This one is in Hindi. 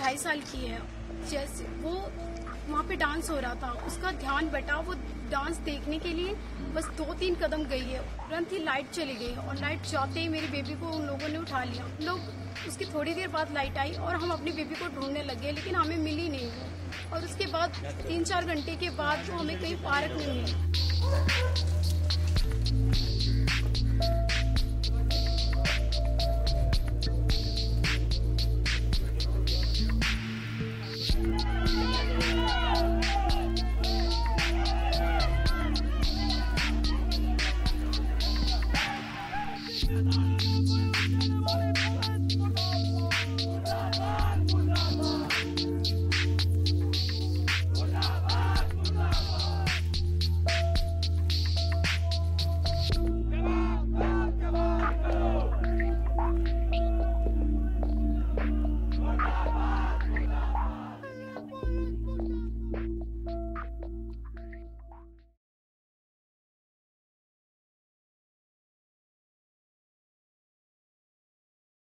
2.5 साल की है। जैसे वो वहाँ पे डांस हो रहा था, उसका ध्यान बटा, वो डांस देखने के लिए बस 2-3 कदम गई है, तुरंत ही लाइट चली गई और लाइट जाते ही मेरी बेबी को उन लोगों ने उठा लिया। लोग उसकी थोड़ी देर बाद लाइट आई और हम अपनी बेबी को ढूंढने लगे, लेकिन हमें मिली नहीं वो। और उसके बाद 3-4 घंटे के बाद वो हमें कहीं पार्क में मिली।